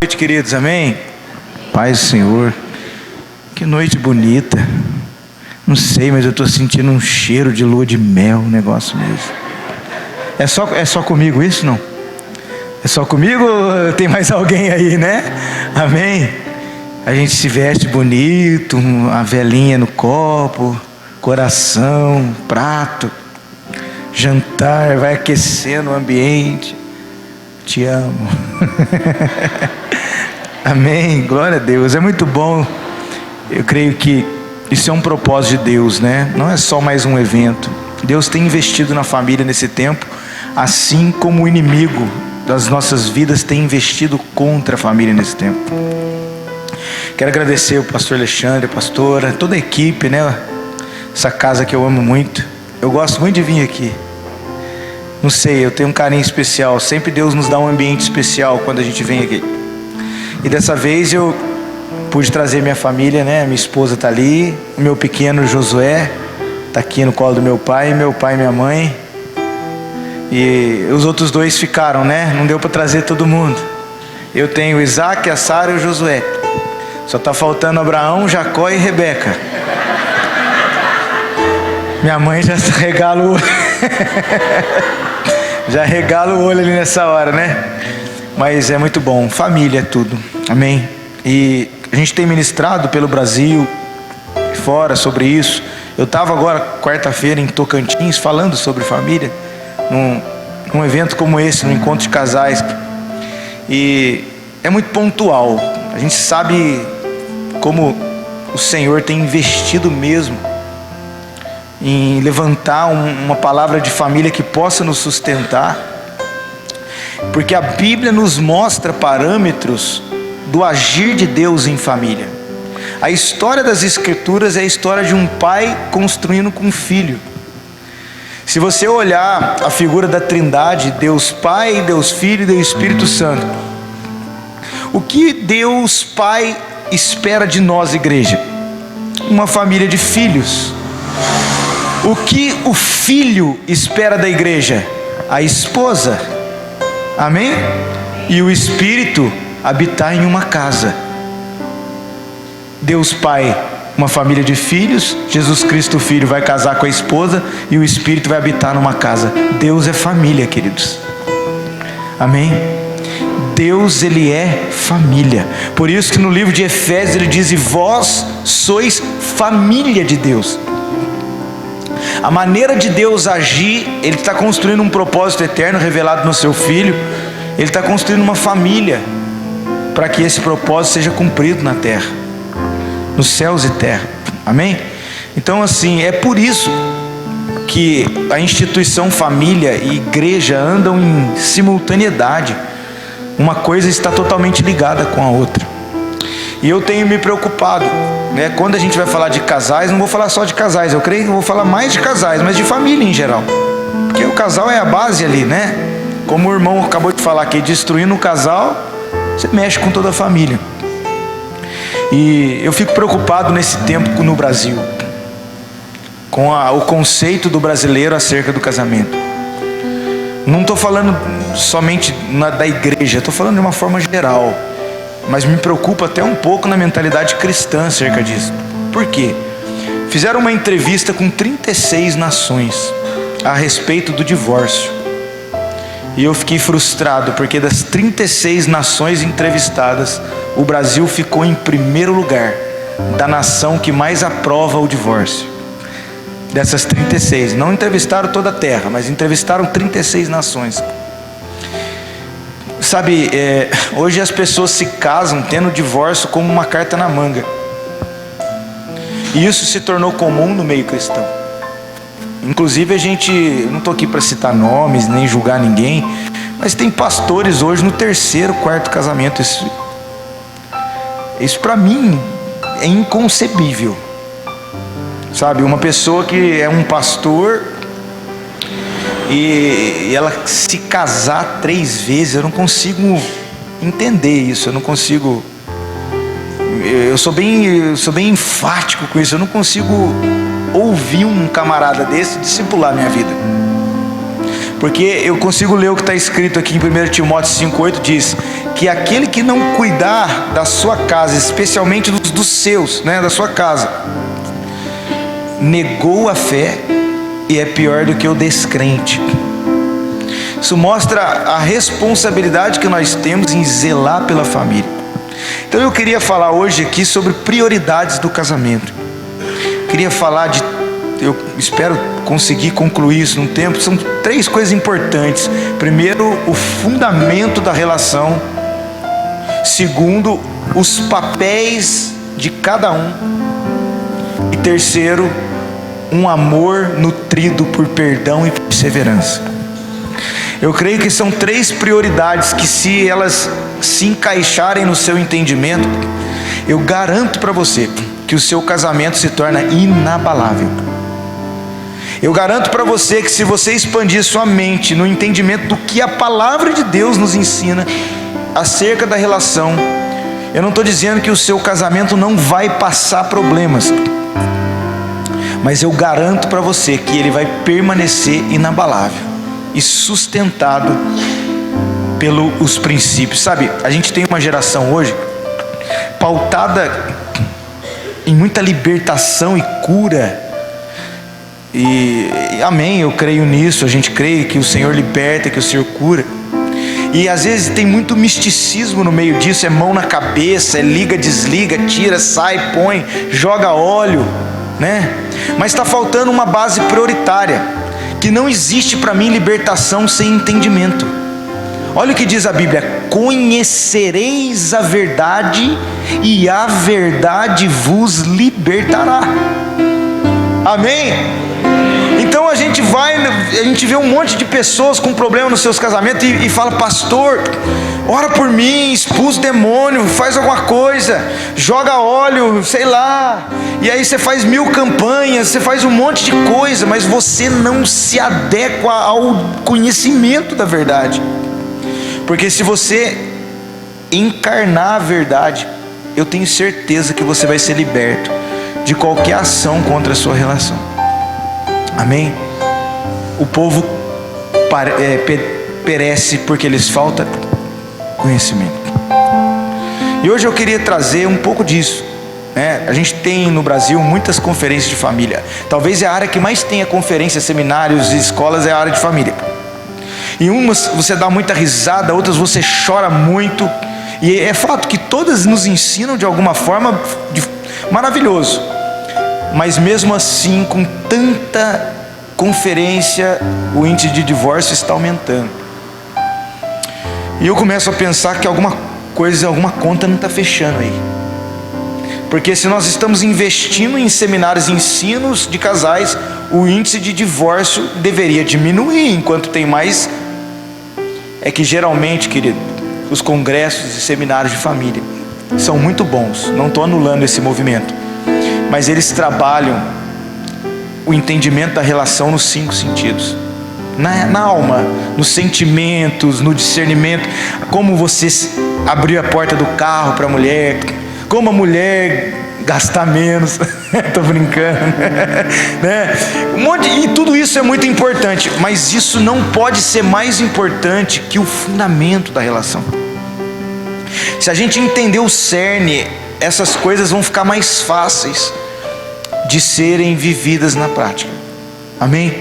Boa noite, queridos, amém? Paz do Senhor. Que noite bonita. Não sei, mas eu estou sentindo um cheiro de lua de mel, um negócio mesmo. É só comigo isso, não? É só comigo ou tem mais alguém aí, né? Amém? A gente se veste bonito, a velinha no copo, coração, prato, jantar, vai aquecendo o ambiente. Te amo. Amém, glória a Deus, é muito bom. Eu creio que isso é um propósito de Deus, né? Não é só mais um evento. Deus tem investido na família nesse tempo, assim como o inimigo das nossas vidas tem investido contra a família nesse tempo. Quero agradecer o pastor Alexandre, a pastora, toda a equipe, né? Essa casa que eu amo muito. Eu gosto muito de vir aqui. Não sei, eu tenho um carinho especial. Sempre Deus nos dá um ambiente especial quando a gente vem aqui. E dessa vez eu pude trazer minha família, né? Minha esposa está ali, o meu pequeno Josué está aqui no colo do meu pai e minha mãe. E os outros dois ficaram, né? Não deu para trazer todo mundo. Eu tenho o Isaac, a Sara e o Josué. Só está faltando Abraão, Jacó e Rebeca. Minha mãe já regala o olho. Já regala o olho ali nessa hora, né? Mas é muito bom, família é tudo, amém? E a gente tem ministrado pelo Brasil e fora sobre isso. Eu estava agora, quarta-feira, em Tocantins, falando sobre família, num evento como esse, num encontro de casais. E é muito pontual. A gente sabe como o Senhor tem investido mesmo em levantar uma palavra de família que possa nos sustentar. Porque a Bíblia nos mostra parâmetros do agir de Deus em família. A história das Escrituras é a história de um pai construindo com um filho. Se você olhar a figura da Trindade, Deus Pai, Deus Filho e Deus Espírito Santo, o que Deus Pai espera de nós, igreja? Uma família de filhos. O que o filho espera da igreja? A esposa. Amém? E o Espírito habitar em uma casa. Deus Pai, uma família de filhos. Jesus Cristo Filho vai casar com a esposa e o Espírito vai habitar numa casa. Deus é família, queridos. Amém? Deus, Ele é família. Por isso que no livro de Efésios ele diz: e vós sois família de Deus. A maneira de Deus agir, Ele está construindo um propósito eterno revelado no seu Filho. Ele está construindo uma família para que esse propósito seja cumprido na terra, nos céus e terra. Amém? Então assim, é por isso que a instituição família e igreja andam em simultaneidade. Uma coisa está totalmente ligada com a outra. E eu tenho me preocupado, né? Quando a gente vai falar de casais, não vou falar só de casais. Eu creio que eu vou falar mais de casais, mas de família em geral. Porque o casal é a base ali, né? Como o irmão acabou de falar aqui, destruindo o casal, você mexe com toda a família. E eu fico preocupado nesse tempo no Brasil, com o conceito do brasileiro acerca do casamento. Não estou falando somente da igreja, estou falando de uma forma geral. Mas me preocupa até um pouco na mentalidade cristã acerca disso. Por quê? Fizeram uma entrevista com 36 nações a respeito do divórcio. E eu fiquei frustrado, porque das 36 nações entrevistadas, o Brasil ficou em primeiro lugar da nação que mais aprova o divórcio. Dessas 36, não entrevistaram toda a terra, mas entrevistaram 36 nações. Sabe, hoje as pessoas se casam tendo o divórcio como uma carta na manga. E isso se tornou comum no meio cristão. Inclusive eu não estou aqui para citar nomes, nem julgar ninguém, mas tem pastores hoje no terceiro, quarto casamento. Isso para mim é inconcebível. Sabe, uma pessoa que é um pastor e ela se casar 3 vezes, eu não consigo entender isso, eu não consigo, eu sou bem enfático com isso, eu não consigo ouvir um camarada desse discipular minha vida. Porque eu consigo ler o que está escrito aqui em 1 Timóteo 5,8, diz que aquele que não cuidar da sua casa, especialmente dos seus, né, da sua casa, negou a fé e é pior do que o descrente. Isso mostra a responsabilidade que nós temos em zelar pela família. Então eu queria falar hoje aqui sobre prioridades do casamento. Queria falar eu espero conseguir concluir isso num tempo. São 3 coisas importantes. Primeiro, o fundamento da relação. Segundo, os papéis de cada um. E terceiro, um amor nutrido por perdão e perseverança. Eu creio que são 3 prioridades que, se elas se encaixarem no seu entendimento, eu garanto para você que o seu casamento se torna inabalável. Eu garanto para você que, se você expandir sua mente no entendimento do que a palavra de Deus nos ensina acerca da relação, eu não estou dizendo que o seu casamento não vai passar problemas, mas eu garanto para você que ele vai permanecer inabalável e sustentado pelos princípios. Sabe, a gente tem uma geração hoje pautada em muita libertação e cura. E amém, eu creio nisso. A gente crê que o Senhor liberta, que o Senhor cura. E às vezes tem muito misticismo no meio disso. É mão na cabeça, é liga, desliga, tira, sai, põe, joga óleo, né? Mas está faltando uma base prioritária, que não existe para mim libertação sem entendimento. Olha o que diz a Bíblia: conhecereis a verdade e a verdade vos libertará. Amém? Então a gente vê um monte de pessoas com problema nos seus casamentos e fala: pastor, ora por mim, expulsa o demônio, faz alguma coisa, joga óleo, sei lá. E aí você faz 1000 campanhas, você faz um monte de coisa, mas você não se adequa ao conhecimento da verdade. Porque se você encarnar a verdade, eu tenho certeza que você vai ser liberto de qualquer ação contra a sua relação. Amém? O povo perece porque lhes falta conhecimento. E hoje eu queria trazer um pouco disso, né? A gente tem no Brasil muitas conferências de família. Talvez é a área que mais tenha conferências, seminários e escolas, é a área de família. Em umas você dá muita risada, outras você chora muito. E é fato que todas nos ensinam de alguma forma maravilhoso. Mas mesmo assim, com tanta conferência, o índice de divórcio está aumentando. E eu começo a pensar que alguma conta não está fechando aí. Porque se nós estamos investindo em seminários e ensinos de casais, o índice de divórcio deveria diminuir, enquanto tem mais. É que geralmente, querido, os congressos e seminários de família são muito bons, não estou anulando esse movimento, mas eles trabalham o entendimento da relação nos 5 sentidos, na alma, nos sentimentos, no discernimento, como você abrir a porta do carro para a mulher, como a mulher gastar menos, estou brincando, né? E tudo isso é muito importante, mas isso não pode ser mais importante que o fundamento da relação. Se a gente entender o cerne, essas coisas vão ficar mais fáceis de serem vividas na prática. Amém?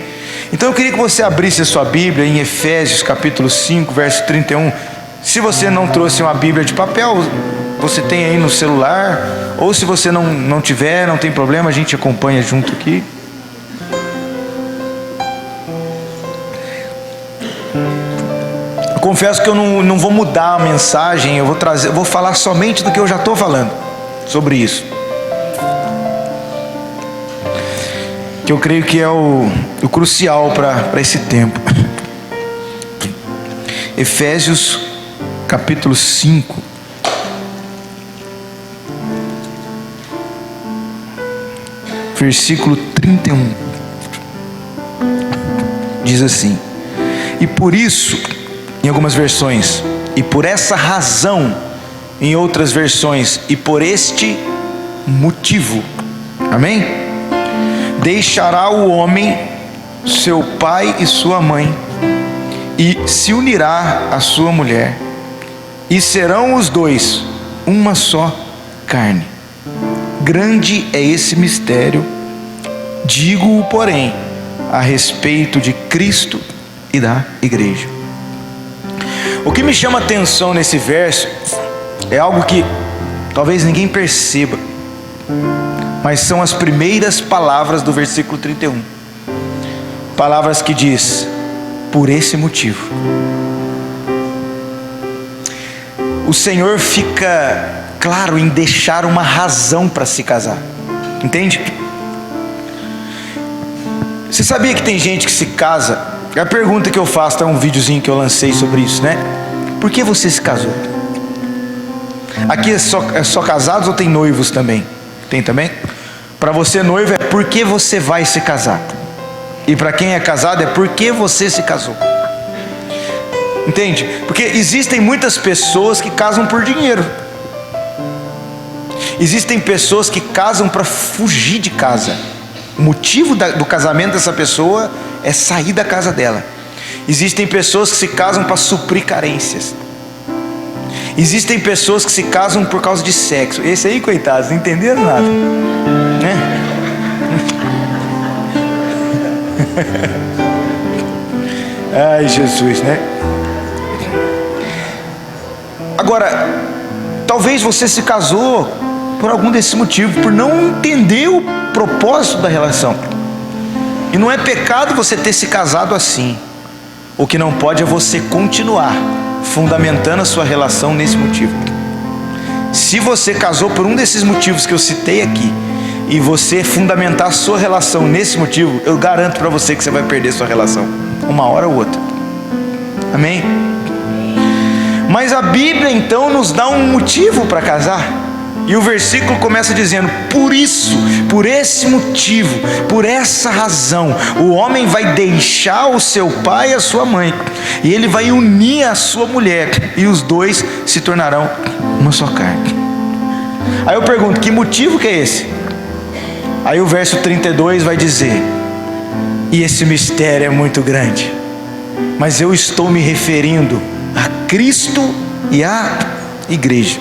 Então eu queria que você abrisse a sua Bíblia em Efésios capítulo 5, verso 31. Se você não trouxe uma Bíblia de papel, você tem aí no celular, ou se você não tiver, não tem problema, a gente acompanha junto aqui. Eu confesso que eu não vou mudar a mensagem, eu vou falar somente do que eu já estou falando sobre isso, que eu creio que é o crucial para esse tempo. Efésios capítulo 5, versículo 31, diz assim: e por isso, em algumas versões, e por essa razão, em outras versões, e por este motivo, amém? Deixará o homem seu pai e sua mãe, e se unirá à sua mulher, e serão os dois uma só carne. Grande é esse mistério, digo-o, porém, a respeito de Cristo e da igreja. O que me chama a atenção nesse verso é algo que talvez ninguém perceba, mas são as primeiras palavras do versículo 31. Palavras que diz: por esse motivo. O Senhor fica claro em deixar uma razão para se casar. Entende? Você sabia que tem gente que se casa? A pergunta que eu faço, é um videozinho que eu lancei sobre isso, né? Por que você se casou? Aqui é só casados ou tem noivos também? Tem também? Para você noivo é por que você vai se casar. E para quem é casado é por que você se casou. Entende? Porque existem muitas pessoas que casam por dinheiro. Existem pessoas que casam para fugir de casa. O motivo do casamento dessa pessoa é sair da casa dela. Existem pessoas que se casam para suprir carências. Existem pessoas que se casam por causa de sexo. Esse aí, coitados, não entenderam nada, né? Ai, Jesus, né? Agora, talvez você se casou por algum desses motivos, por não entender o propósito da relação. E não é pecado você ter se casado assim. O que não pode é você continuar fundamentando a sua relação nesse motivo. Se você casou por um desses motivos que eu citei aqui, e você fundamentar a sua relação nesse motivo, eu garanto para você que você vai perder sua relação, uma hora ou outra. Amém? Mas a Bíblia então nos dá um motivo para casar. E o versículo começa dizendo: por isso, por esse motivo, por essa razão, o homem vai deixar o seu pai e a sua mãe, e ele vai unir a sua mulher, e os dois se tornarão uma só carne. Aí eu pergunto, que motivo que é esse? Aí o verso 32 vai dizer: e esse mistério é muito grande, mas eu estou me referindo a Cristo e à igreja.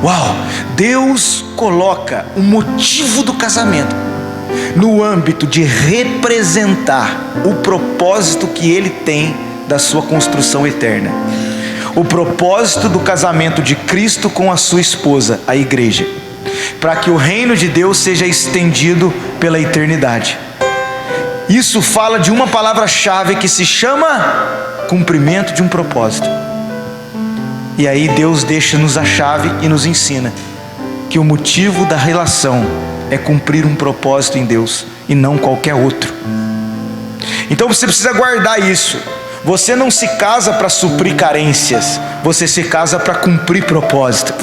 Uau! Deus coloca o motivo do casamento no âmbito de representar o propósito que Ele tem da sua construção eterna. O propósito do casamento de Cristo com a sua esposa, a igreja, para que o reino de Deus seja estendido pela eternidade. Isso fala de uma palavra-chave que se chama cumprimento de um propósito. E aí Deus deixa-nos a chave e nos ensina que o motivo da relação é cumprir um propósito em Deus e não qualquer outro. Então você precisa guardar isso. Você não se casa para suprir carências, você se casa para cumprir propósito.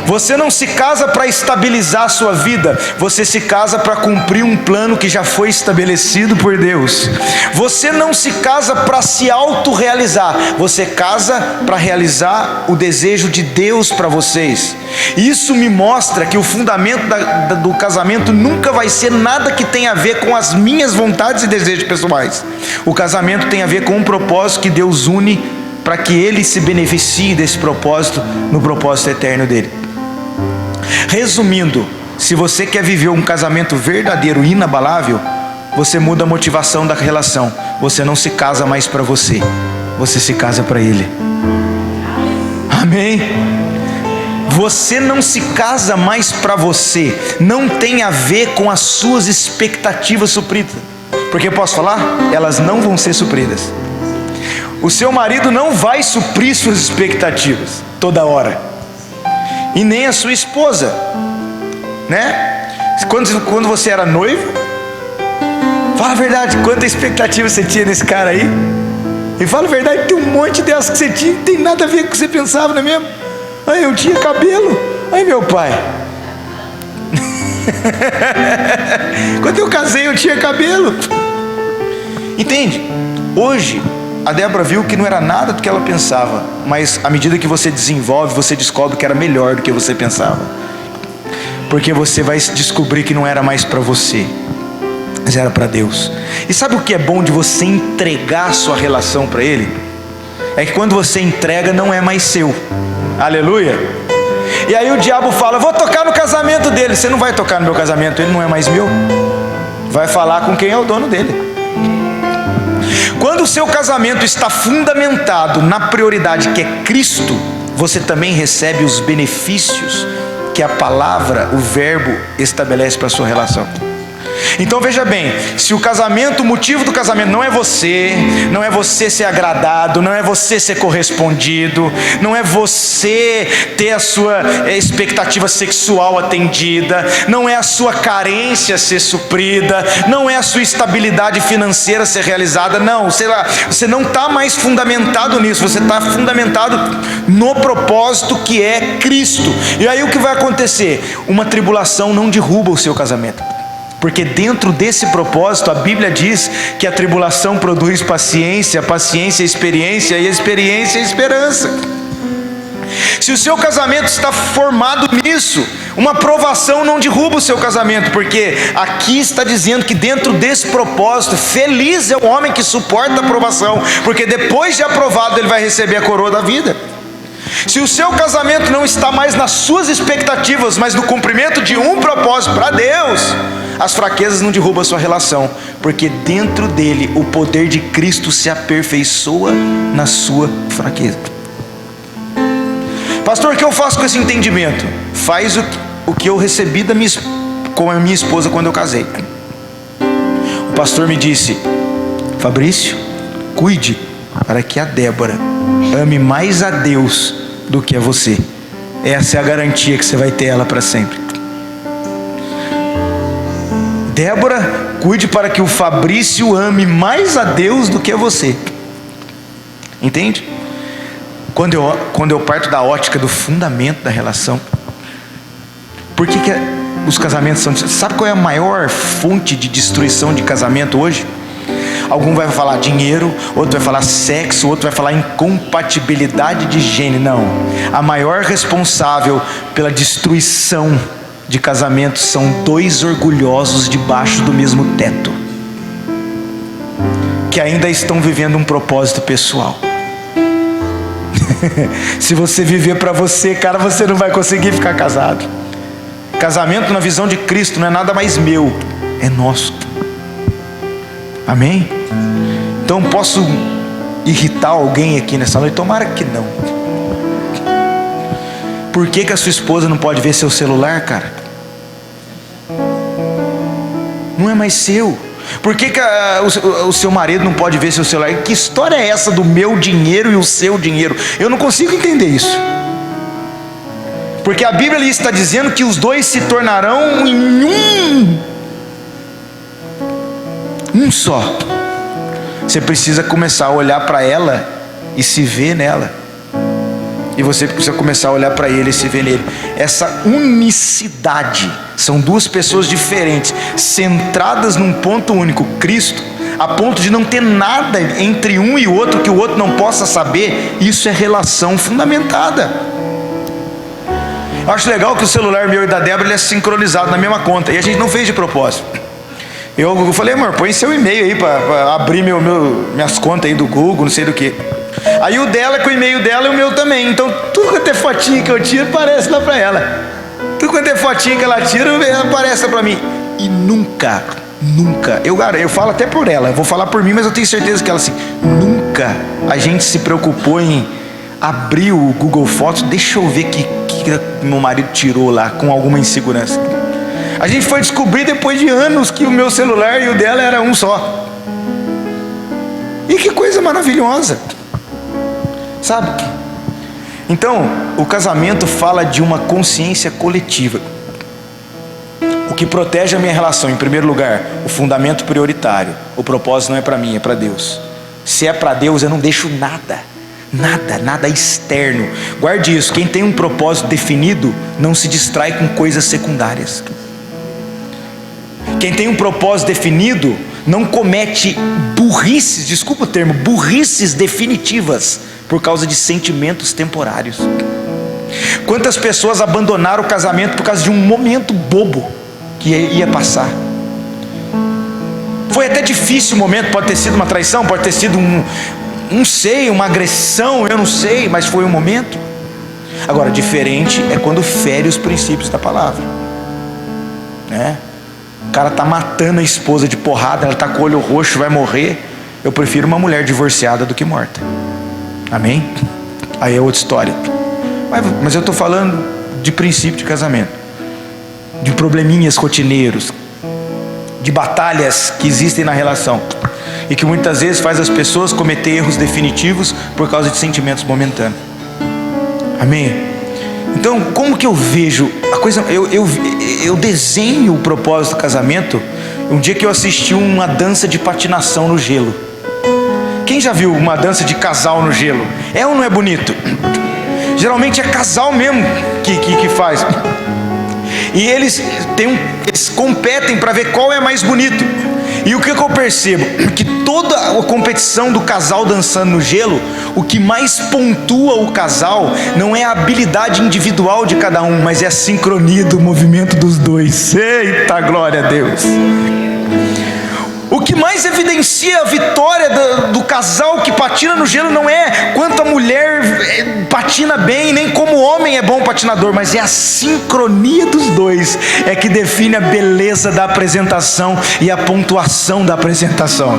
Você não se casa para estabilizar a sua vida, você se casa para cumprir um plano que já foi estabelecido por Deus. Você não se casa para se autorrealizar, você casa para realizar o desejo de Deus para vocês. Isso me mostra que o fundamento do casamento nunca vai ser nada que tenha a ver com as minhas vontades e desejos pessoais. O casamento tem a ver com um propósito que Deus une para que ele se beneficie desse propósito no propósito eterno dele. Resumindo, se você quer viver um casamento verdadeiro e inabalável, você muda a motivação da relação. Você não se casa mais para você, você se casa para Ele. Amém? Você não se casa mais para você, não tem a ver com as suas expectativas supridas. Porque posso falar? Elas não vão ser supridas. O seu marido não vai suprir suas expectativas toda hora. E nem a sua esposa, né? Quando você era noivo, fala a verdade, quanta expectativa você tinha nesse cara aí? E fala a verdade, tem um monte dessas que você tinha, não tem nada a ver com o que você pensava, não é mesmo? Ai, eu tinha cabelo, ai meu pai. Quando eu casei eu tinha cabelo. Entende? Hoje a Débora viu que não era nada do que ela pensava, mas à medida que você desenvolve, você descobre que era melhor do que você pensava, porque você vai descobrir que não era mais para você, mas era para Deus. E sabe o que é bom de você entregar a sua relação para Ele? É que quando você entrega, não é mais seu. Aleluia. E aí o diabo fala: vou tocar no casamento dele. Você não vai tocar no meu casamento, ele não é mais meu. Vai falar com quem é o dono dele. Quando o seu casamento está fundamentado na prioridade que é Cristo, você também recebe os benefícios que a palavra, o verbo, estabelece para a sua relação. Então veja bem, se o casamento, o motivo do casamento não é você ser agradado, não é você ser correspondido, não é você ter a sua expectativa sexual atendida, não é a sua carência ser suprida, não é a sua estabilidade financeira ser realizada, não, sei lá, você não está mais fundamentado nisso, você está fundamentado no propósito que é Cristo. E aí o que vai acontecer? Uma tribulação não derruba o seu casamento. Porque dentro desse propósito, a Bíblia diz que a tribulação produz paciência, a paciência experiência, e a experiência esperança. Se o seu casamento está formado nisso, uma provação não derruba o seu casamento, porque aqui está dizendo que dentro desse propósito, feliz é o homem que suporta a provação, porque depois de aprovado ele vai receber a coroa da vida. Se o seu casamento não está mais nas suas expectativas, mas no cumprimento de um propósito para Deus, as fraquezas não derrubam a sua relação, porque dentro dele o poder de Cristo se aperfeiçoa na sua fraqueza. Pastor, o que eu faço com esse entendimento? Faz o que eu recebi com a minha esposa quando eu casei. O pastor me disse: Fabrício, cuide para que a Débora ame mais a Deus do que a você. Essa é a garantia que você vai ter ela para sempre. Débora, cuide para que o Fabrício ame mais a Deus do que a você. Entende? Quando eu parto da ótica do fundamento da relação, por que os casamentos são... Sabe qual é a maior fonte de destruição de casamento hoje? Algum vai falar dinheiro, outro vai falar sexo, outro vai falar incompatibilidade de gênero. Não, a maior responsável pela destruição de casamentos são dois orgulhosos debaixo do mesmo teto, que ainda estão vivendo um propósito pessoal. Se você viver para você, cara, você não vai conseguir ficar casado. Casamento na visão de Cristo não é nada mais meu, é nosso. Amém? Então posso irritar alguém aqui nessa noite? Tomara que não. Por que a sua esposa não pode ver seu celular, cara? Não é mais seu. Por que o seu marido não pode ver seu celular? Que história é essa do meu dinheiro e o seu dinheiro? Eu não consigo entender isso. Porque a Bíblia ali está dizendo que os dois se tornarão em um só. Você precisa começar a olhar para ela e se ver nela, e você precisa começar a olhar para ele e se ver nele. Essa unicidade, são duas pessoas diferentes, centradas num ponto único, Cristo, a ponto de não ter nada entre um e o outro que o outro não possa saber. Isso é relação fundamentada. Eu acho legal que o celular meu e da Débora, ele é sincronizado na mesma conta, e a gente não fez de propósito. Eu falei: amor, põe seu e-mail aí para abrir minhas contas aí do Google, não sei do que. Aí o dela com o e-mail dela e o meu também. Então tudo quanto é fotinho que eu tiro aparece lá para ela. Tudo quanto é fotinho que ela tira aparece para mim. E nunca, eu falo até por ela, eu vou falar por mim, mas eu tenho certeza que ela assim, nunca a gente se preocupou em abrir o Google Fotos, deixa eu ver que meu marido tirou lá, com alguma insegurança. A gente foi descobrir depois de anos que o meu celular e o dela era um só. E que coisa maravilhosa, sabe? Então, o casamento fala de uma consciência coletiva. O que protege a minha relação, em primeiro lugar, o fundamento prioritário. O propósito não é para mim, é para Deus. Se é para Deus, eu não deixo nada externo. Guarde isso: quem tem um propósito definido não se distrai com coisas secundárias. Quem tem um propósito definido não comete burrices, desculpa o termo, burrices definitivas por causa de sentimentos temporários. Quantas pessoas abandonaram o casamento por causa de um momento bobo que ia passar? Foi até difícil o momento, pode ter sido uma traição, pode ter sido não sei, uma agressão, eu não sei, mas foi um momento. Agora, diferente é quando fere os princípios da palavra, né? O cara está matando a esposa de porrada, ela está com o olho roxo, vai morrer. Eu prefiro uma mulher divorciada do que morta. Amém? Aí é outra história. Mas eu estou falando de princípio de casamento, de probleminhas rotineiros, de batalhas que existem na relação e que muitas vezes faz as pessoas cometer erros definitivos por causa de sentimentos momentâneos. Amém? Então, como que eu vejo a coisa? Eu desenho o propósito do casamento. Um dia que eu assisti uma dança de patinação no gelo. Quem já viu uma dança de casal no gelo? É ou não é bonito? Geralmente é casal mesmo que faz. E eles competem para ver qual é mais bonito. E o que eu percebo? Que toda a competição do casal dançando no gelo, o que mais pontua o casal não é a habilidade individual de cada um, mas é a sincronia do movimento dos dois. Eita, glória a Deus! O que mais evidencia a vitória do casal que patina no gelo não é quanto a mulher patina bem, nem como o homem é bom patinador, mas é a sincronia dos dois, é que define a beleza da apresentação e a pontuação da apresentação.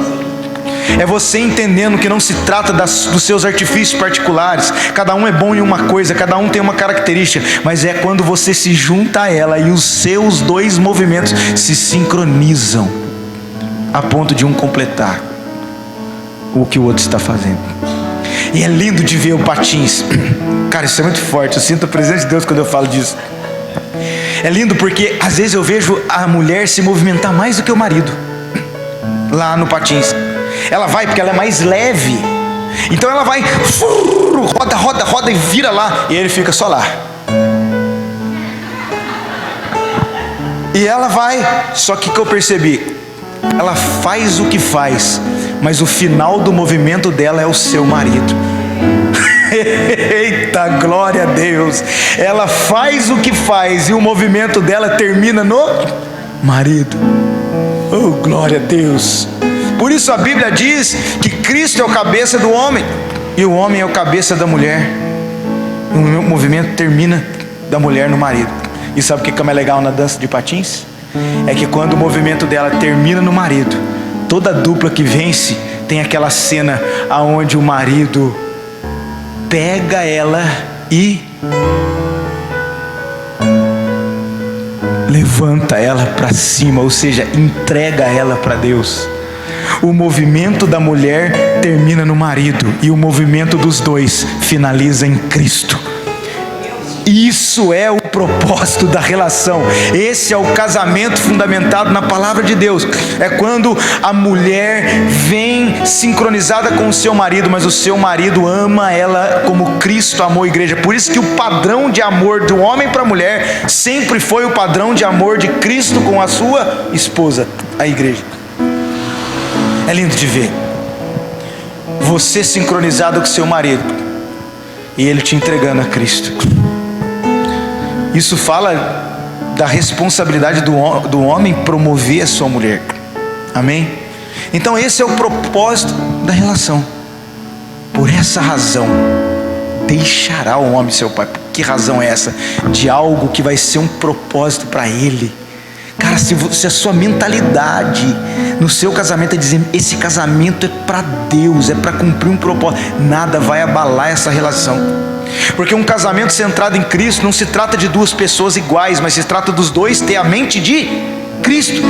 É você entendendo que não se trata dos seus artifícios particulares, cada um é bom em uma coisa, cada um tem uma característica, mas é quando você se junta a ela e os seus dois movimentos se sincronizam a ponto de um completar o que o outro está fazendo. E é lindo de ver o patins. Cara, isso é muito forte. Eu sinto a presença de Deus quando eu falo disso. É lindo porque às vezes eu vejo a mulher se movimentar mais do que o marido lá no patins. Ela vai porque ela é mais leve. Então ela vai, roda e vira lá, e ele fica só lá. E ela vai, só que o que eu percebi? Ela faz o que faz, mas o final do movimento dela é o seu marido. Eita, glória a Deus! Ela faz o que faz e o movimento dela termina no marido. Oh, glória a Deus! Por isso a Bíblia diz que Cristo é o cabeça do homem e o homem é o cabeça da mulher. O movimento termina da mulher no marido. E sabe o que é mais legal na dança de patins? É que quando o movimento dela termina no marido, toda dupla que vence tem aquela cena aonde o marido pega ela e levanta ela para cima, ou seja, entrega ela para Deus. O movimento da mulher termina no marido e o movimento dos dois finaliza em Cristo. Isso é o propósito da relação. Esse é o casamento fundamentado na palavra de Deus. É quando a mulher vem sincronizada com o seu marido, mas o seu marido ama ela como Cristo amou a igreja. Por isso que o padrão de amor do homem para a mulher sempre foi o padrão de amor de Cristo com a sua esposa, a igreja. É lindo de ver você sincronizado com seu marido e ele te entregando a Cristo. Isso fala da responsabilidade do homem promover a sua mulher. Amém? Então esse é o propósito da relação. Por essa razão deixará o homem seu pai. Que razão é essa? De algo que vai ser um propósito para ele. Cara, se a sua mentalidade no seu casamento é dizer, esse casamento é para Deus, é para cumprir um propósito, nada vai abalar essa relação. Porque um casamento centrado em Cristo não se trata de duas pessoas iguais, mas se trata dos dois ter a mente de Cristo.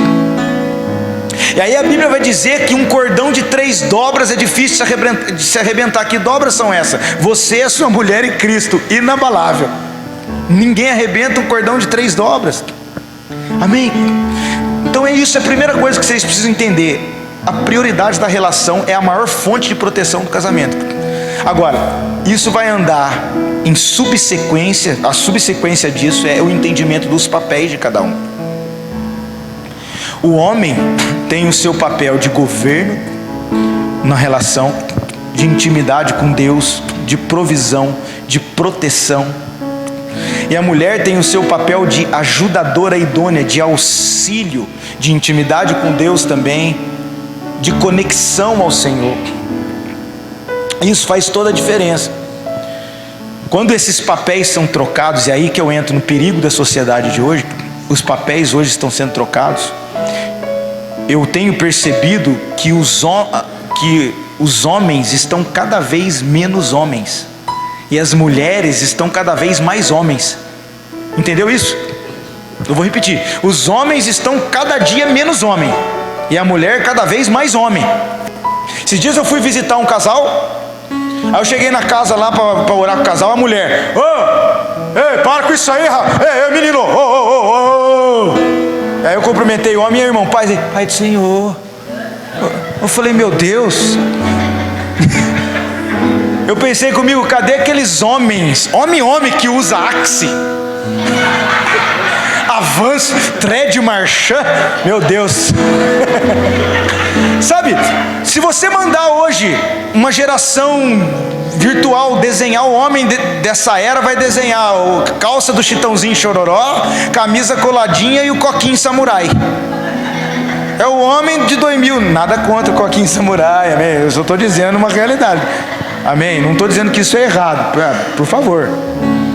E aí a Bíblia vai dizer que um cordão de 3 dobras é difícil de se arrebentar. Que dobras são essas? Você, a sua mulher e Cristo, inabalável. Ninguém arrebenta um cordão de 3 dobras. Amém? Então é isso, é a primeira coisa que vocês precisam entender. A prioridade da relação é a maior fonte de proteção do casamento. Agora, isso vai andar em subsequência. A subsequência disso é o entendimento dos papéis de cada um. O homem tem o seu papel de governo na relação, de intimidade com Deus, de provisão, de proteção. E a mulher tem o seu papel de ajudadora idônea, de auxílio, de intimidade com Deus também, de conexão ao Senhor. Isso faz toda a diferença. Quando esses papéis são trocados, e aí que eu entro no perigo da sociedade de hoje, os papéis hoje estão sendo trocados, eu tenho percebido que os homens estão cada vez menos homens, e as mulheres estão cada vez mais homens. Entendeu isso? Eu vou repetir: os homens estão cada dia menos homem, e a mulher cada vez mais homem. Esses dias eu fui visitar um casal. Aí eu cheguei na casa lá para orar com o casal. A mulher: ei, para com isso aí, ei, menino, Aí eu cumprimentei o homem: e irmão, pai do Senhor. Eu falei: meu Deus. Eu pensei comigo: cadê aqueles homens, homem que usa Axe, Avanço, Thread, Marchand? Meu Deus. Sabe, se você mandar hoje uma geração virtual desenhar, o homem dessa era vai desenhar calça do Chitãozinho Chororó, camisa coladinha e o coquinho samurai. É o homem de 2000. Nada contra o coquinho samurai, amém? Eu só estou dizendo uma realidade, amém? Não estou dizendo que isso é errado, por favor.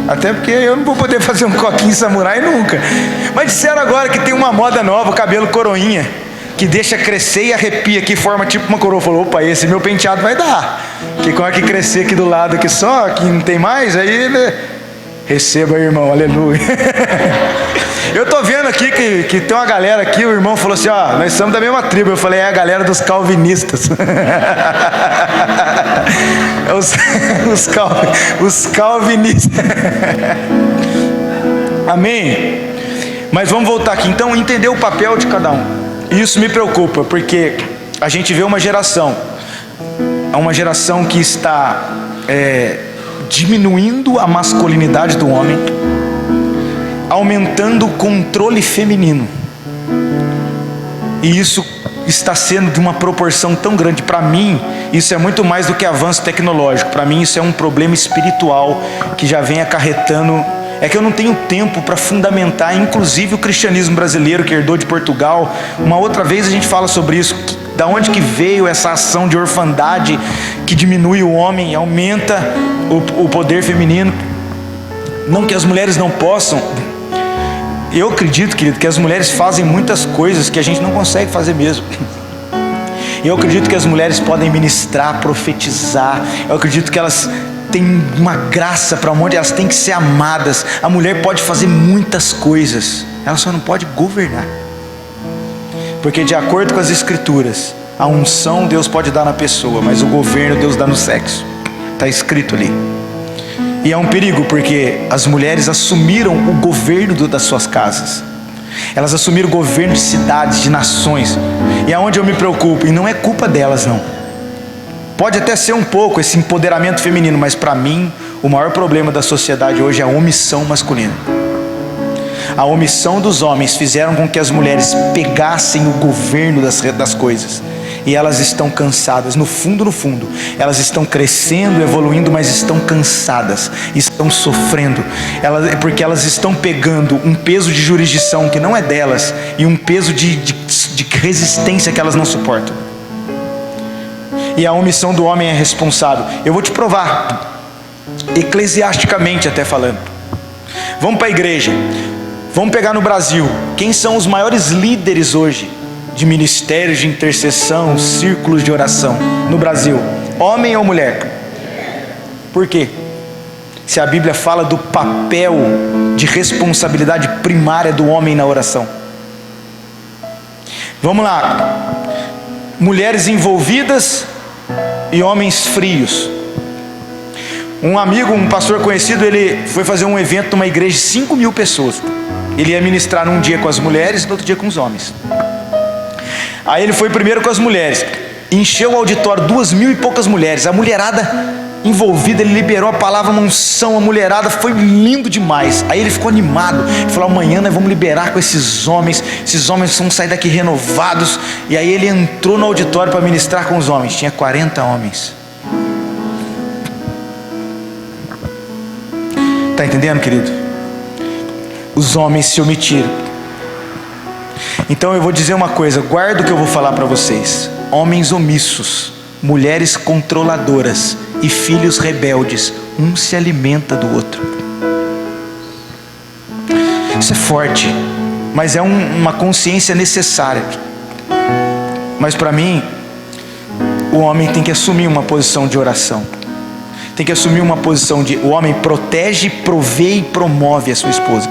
Até porque eu não vou poder fazer um coquinho samurai nunca. Mas disseram agora que tem uma moda nova, o cabelo coroinha, que deixa crescer e arrepia aqui, forma tipo uma coroa. Falou: opa, esse meu penteado vai dar. Que com a que crescer aqui do lado aqui só, que não tem mais, aí receba, irmão, aleluia. Eu tô vendo aqui que tem uma galera aqui. O irmão falou assim: ó, nós somos da mesma tribo. Eu falei: é a galera dos calvinistas. Os calvinistas. Amém? Mas vamos voltar aqui então, entender o papel de cada um. Isso me preocupa, porque a gente vê uma geração que está diminuindo a masculinidade do homem, aumentando o controle feminino, e isso está sendo de uma proporção tão grande. Para mim, isso é muito mais do que avanço tecnológico. Para mim, isso é um problema espiritual que já vem acarretando. É que eu não tenho tempo para fundamentar, inclusive, o cristianismo brasileiro que herdou de Portugal. Uma outra vez a gente fala sobre isso. Da onde que veio essa ação de orfandade que diminui o homem e aumenta o poder feminino? Não que as mulheres não possam. Eu acredito, querido, que as mulheres fazem muitas coisas que a gente não consegue fazer mesmo. Eu acredito que as mulheres podem ministrar, profetizar. Eu acredito que elas têm uma graça para onde elas têm que ser amadas. A mulher pode fazer muitas coisas, ela só não pode governar. Porque de acordo com as escrituras, a unção Deus pode dar na pessoa, mas o governo Deus dá no sexo. Está escrito ali. E é um perigo, porque as mulheres assumiram o governo das suas casas. Elas assumiram o governo de cidades, de nações. E é onde eu me preocupo, e não é culpa delas não. Pode até ser um pouco esse empoderamento feminino, mas para mim, o maior problema da sociedade hoje é a omissão masculina. A omissão dos homens fizeram com que as mulheres pegassem o governo das coisas. E elas estão cansadas, no fundo, elas estão crescendo, evoluindo, mas estão cansadas, estão sofrendo, porque elas estão pegando um peso de jurisdição que não é delas, e um peso de resistência que elas não suportam. E a omissão do homem é responsável. Eu vou te provar, eclesiasticamente até falando. Vamos para a igreja, vamos pegar no Brasil, quem são os maiores líderes hoje de ministérios de intercessão, círculos de oração no Brasil? Homem ou mulher? Por quê? Se a Bíblia fala do papel de responsabilidade primária do homem na oração. Vamos lá. Mulheres envolvidas e homens frios. Um amigo, um pastor conhecido, ele foi fazer um evento numa igreja de 5.000 pessoas. Ele ia ministrar num dia com as mulheres e no outro dia com os homens. Aí ele foi primeiro com as mulheres, encheu o auditório, 2.000 e poucas mulheres, a mulherada envolvida, ele liberou a palavra, uma unção, a mulherada, foi lindo demais. Aí ele ficou animado, ele falou: amanhã nós vamos liberar com esses homens vão sair daqui renovados. E aí ele entrou no auditório para ministrar com os homens, tinha 40 homens. Está entendendo, querido? Os homens se omitiram. Então eu vou dizer uma coisa, guarda o que eu vou falar para vocês. Homens omissos, mulheres controladoras e filhos rebeldes, um se alimenta do outro. Isso é forte, mas é uma consciência necessária. Mas para mim, o homem tem que assumir uma posição de oração. Tem que assumir uma posição de... O homem protege, provê e promove a sua esposa.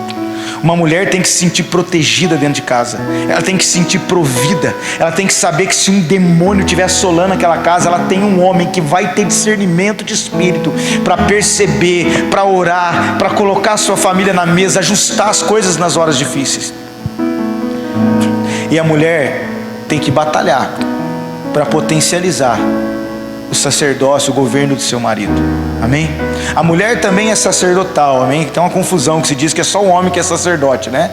Uma mulher tem que se sentir protegida dentro de casa. Ela tem que se sentir provida. Ela tem que saber que se um demônio estiver assolando aquela casa, ela tem um homem que vai ter discernimento de espírito para perceber, para orar, para colocar a sua família na mesa, ajustar as coisas nas horas difíceis. E a mulher tem que batalhar para potencializar o sacerdócio, o governo do seu marido. Amém? A mulher também é sacerdotal. Amém? Tem uma confusão que se diz que é só o homem que é sacerdote, né?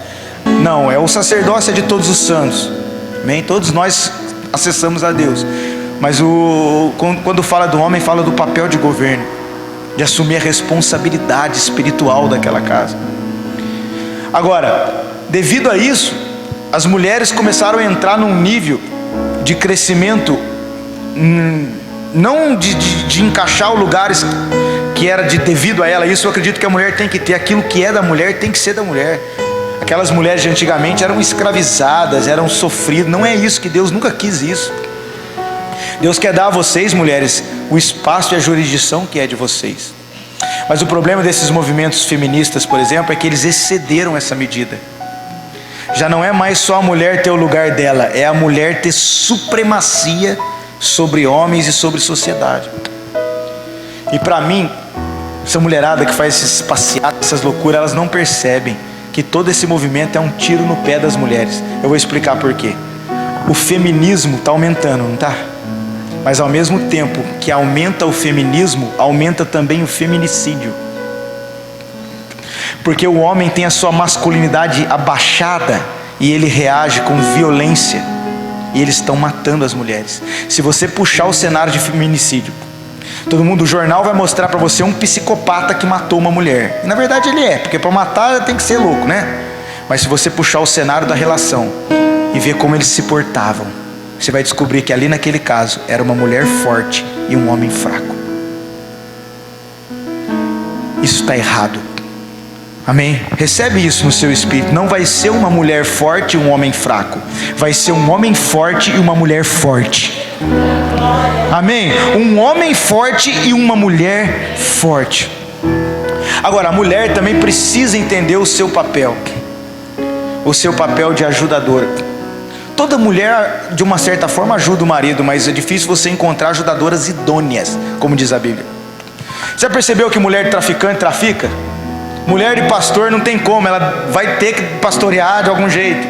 Não, o sacerdócio é de todos os santos. Amém? Todos nós acessamos a Deus. Mas quando fala do homem, fala do papel de governo, de assumir a responsabilidade espiritual daquela casa. Agora, devido a isso, as mulheres começaram a entrar num nível de crescimento, não de encaixar os lugares que era devido a ela. Isso eu acredito que a mulher tem que ter. Aquilo que é da mulher tem que ser da mulher. Aquelas mulheres de antigamente eram escravizadas, eram sofridas. Não é isso, que Deus nunca quis isso. Deus quer dar a vocês, mulheres, o espaço e a jurisdição que é de vocês. Mas o problema desses movimentos feministas, por exemplo, é que eles excederam essa medida. Já não é mais só a mulher ter o lugar dela, é a mulher ter supremacia sobre homens e sobre sociedade. E para mim, essa mulherada que faz esses passeatas, essas loucuras, elas não percebem que todo esse movimento é um tiro no pé das mulheres. Eu vou explicar por quê. O feminismo está aumentando, não está? Mas ao mesmo tempo que aumenta o feminismo, aumenta também o feminicídio. Porque o homem tem a sua masculinidade abaixada e ele reage com violência. E eles estão matando as mulheres. Se você puxar o cenário de feminicídio, todo mundo, o jornal vai mostrar para você um psicopata que matou uma mulher. E na verdade ele é, porque para matar tem que ser louco, né? Mas se você puxar o cenário da relação e ver como eles se portavam, você vai descobrir que ali naquele caso era uma mulher forte e um homem fraco. Isso está errado. Amém? Recebe isso no seu espírito. Não vai ser uma mulher forte e um homem fraco. Vai ser um homem forte e uma mulher forte. Amém? Um homem forte e uma mulher forte. Agora, a mulher também precisa entender o seu papel. O seu papel de ajudadora. Toda mulher, de uma certa forma, ajuda o marido, mas é difícil você encontrar ajudadoras idôneas, como diz a Bíblia. Já percebeu que mulher de traficante trafica? Mulher de pastor não tem como, ela vai ter que pastorear de algum jeito.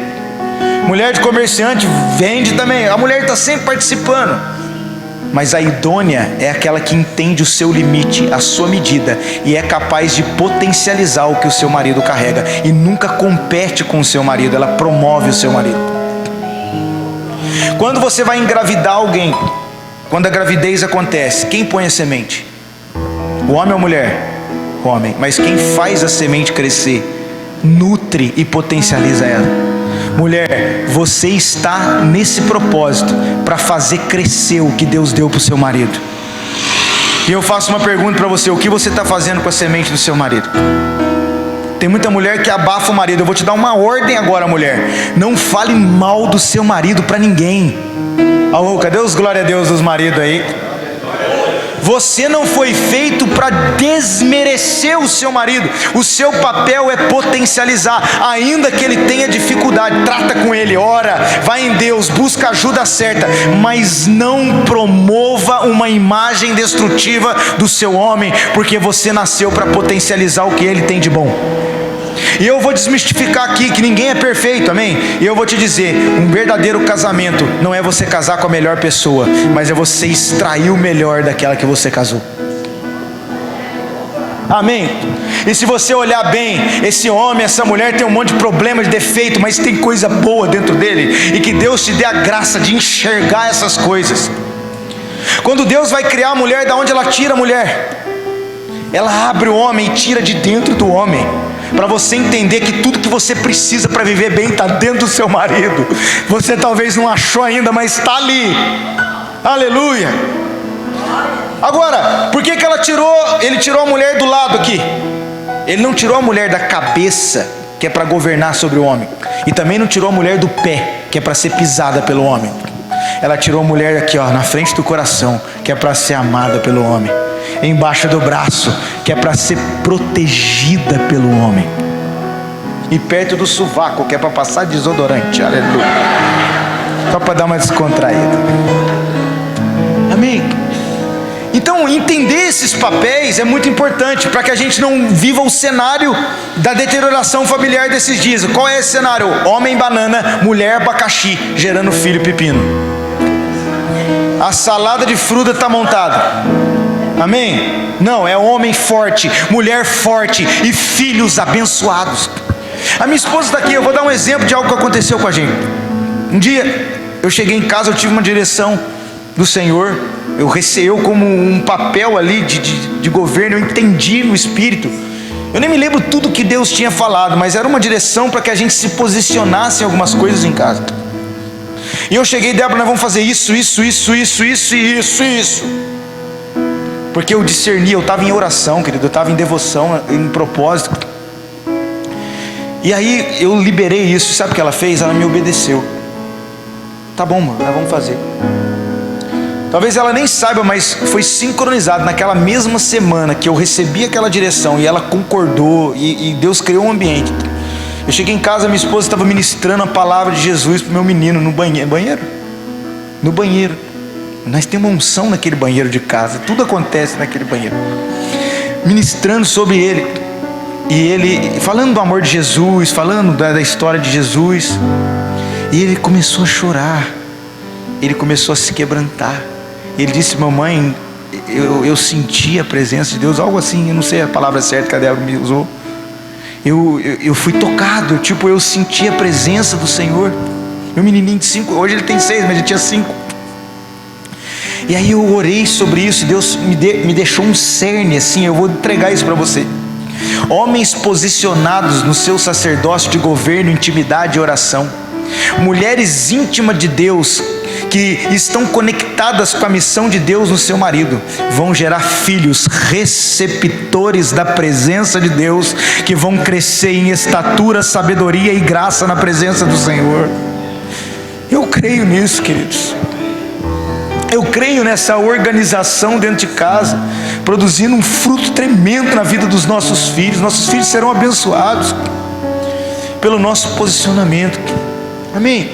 Mulher de comerciante vende também, a mulher está sempre participando. Mas a idônea é aquela que entende o seu limite, a sua medida, e é capaz de potencializar o que o seu marido carrega, e nunca compete com o seu marido, ela promove o seu marido. Quando você vai engravidar alguém, quando a gravidez acontece, quem põe a semente? O homem ou a mulher? O homem. Mas quem faz a semente crescer, nutre e potencializa ela? Mulher, você está nesse propósito para fazer crescer o que Deus deu para o seu marido. E eu faço uma pergunta para você: o que você está fazendo com a semente do seu marido? Tem muita mulher que abafa o marido. Eu vou te dar uma ordem agora, mulher: não fale mal do seu marido para ninguém. Alô, cadê os glória a Deus dos maridos aí? Você não foi feito para desmerecer o seu marido. O seu papel é potencializar, ainda que ele tenha dificuldade. Trata com ele, ora, vai em Deus, busca a ajuda certa, mas não promova uma imagem destrutiva do seu homem, porque você nasceu para potencializar o que ele tem de bom. E eu vou desmistificar aqui que ninguém é perfeito, amém? E eu vou te dizer, um verdadeiro casamento não é você casar com a melhor pessoa, mas é você extrair o melhor daquela que você casou. Amém? E se você olhar bem, esse homem, essa mulher tem um monte de problema, de defeito, mas tem coisa boa dentro dele, e que Deus te dê a graça de enxergar essas coisas. Quando Deus vai criar a mulher, da onde ela tira a mulher? Ela abre o homem e tira de dentro do homem. para você entender que tudo que você precisa para viver bem está dentro do seu marido. Você talvez não achou ainda, mas está ali. Aleluia. Agora, por que ele tirou a mulher do lado aqui? Ele não tirou a mulher da cabeça, que é para governar sobre o homem, e também não tirou a mulher do pé, que é para ser pisada pelo homem. Ela tirou a mulher aqui, ó, na frente do coração, que é para ser amada pelo homem, embaixo do braço, que é para ser protegida pelo homem, e perto do sovaco, que é para passar desodorante. Aleluia. Só para dar uma descontraída. Amém. Então, entender esses papéis é muito importante para que a gente não viva o cenário da deterioração familiar desses dias. Qual é esse cenário? Homem banana, mulher abacaxi, gerando filho pepino. A salada de fruta está montada. Amém? Não, é homem forte, mulher forte e filhos abençoados. A minha esposa está aqui, eu vou dar um exemplo de algo que aconteceu com a gente. Um dia, eu cheguei em casa, eu tive uma direção do Senhor. Eu como um papel ali de governo, eu entendi no Espírito. Eu nem me lembro tudo que Deus tinha falado, mas era uma direção para que a gente se posicionasse em algumas coisas em casa. E eu cheguei, Débora, nós vamos fazer isso. Porque eu discerni, eu estava em oração, querido, eu estava em devoção, em propósito. E aí eu liberei isso, sabe o que ela fez? Ela me obedeceu. Tá bom, mano, nós vamos fazer. Talvez ela nem saiba, mas foi sincronizado naquela mesma semana que eu recebi aquela direção e ela concordou e Deus criou um ambiente. Eu cheguei em casa, minha esposa estava ministrando a palavra de Jesus para o meu menino no banheiro. No banheiro. Nós temos uma unção naquele banheiro de casa, tudo acontece naquele banheiro. Ministrando sobre ele. E ele falando do amor de Jesus, falando da história de Jesus. E ele começou a chorar. Ele começou a se quebrantar. Ele disse: mamãe, eu senti a presença de Deus, algo assim, eu não sei a palavra certa que a Débora me usou. Eu fui tocado, eu senti a presença do Senhor. Meu menininho de 5, hoje ele tem 6, mas ele tinha 5. E aí eu orei sobre isso, e Deus me deixou um cerne assim, eu vou entregar isso para você. Homens posicionados no seu sacerdócio de governo, intimidade e oração. Mulheres íntimas de Deus, que estão conectadas com a missão de Deus no seu marido, vão gerar filhos receptores da presença de Deus, que vão crescer em estatura, sabedoria e graça na presença do Senhor. Eu creio nisso, queridos. Eu creio nessa organização dentro de casa, produzindo um fruto tremendo na vida dos nossos filhos. Nossos filhos serão abençoados pelo nosso posicionamento. Amém?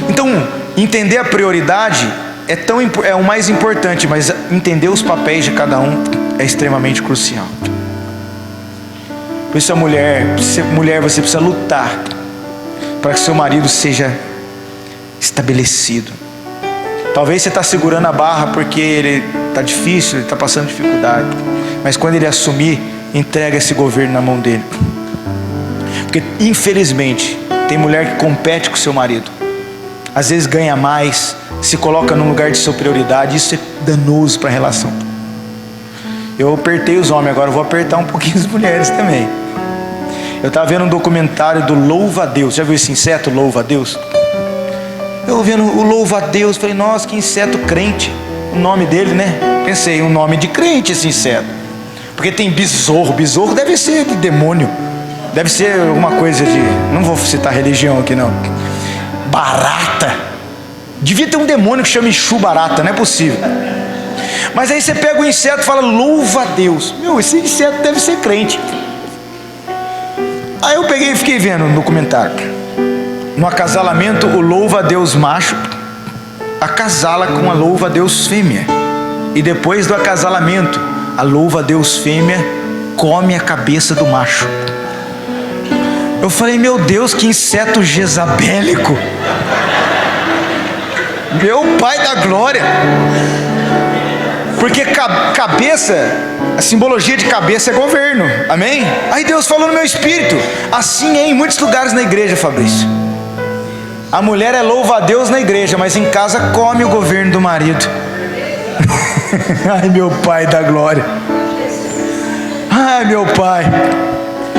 Então, entender a prioridade é o mais importante, mas entender os papéis de cada um é extremamente crucial. Por isso, mulher, você precisa lutar para que seu marido seja estabelecido. Talvez você está segurando a barra porque ele está difícil, ele está passando dificuldade, mas quando ele assumir, entrega esse governo na mão dele. Porque infelizmente tem mulher que compete com o seu marido, às vezes ganha mais, se coloca num lugar de superioridade. Isso é danoso para a relação. Eu apertei os homens, agora eu vou apertar um pouquinho as mulheres também. Eu estava vendo um documentário do Louva a Deus. Já viu esse inseto, Louva a Deus? Eu vendo o Louva a Deus, falei: nossa, que inseto crente. O nome dele, né? Pensei, um nome de crente esse inseto. Porque tem besouro. Besouro deve ser de demônio, deve ser alguma coisa de... não vou citar religião aqui não. Barata. Devia ter um demônio que chama Exu Barata, não é possível. Mas aí você pega o inseto e fala: louva a Deus. Meu, esse inseto deve ser crente. Aí eu peguei e fiquei vendo no documentário. No acasalamento, o louva a Deus macho acasala com a louva a Deus fêmea. E depois do acasalamento, a louva a Deus fêmea come a cabeça do macho. Eu falei: meu Deus, que inseto jezabélico. Meu pai da glória. Porque cabeça, a simbologia de cabeça é governo. Amém? Aí Deus falou no meu espírito: assim é em muitos lugares na igreja, Fabrício. A mulher é louva a Deus na igreja, mas em casa come o governo do marido. Ai, meu pai da glória. Ai, meu pai.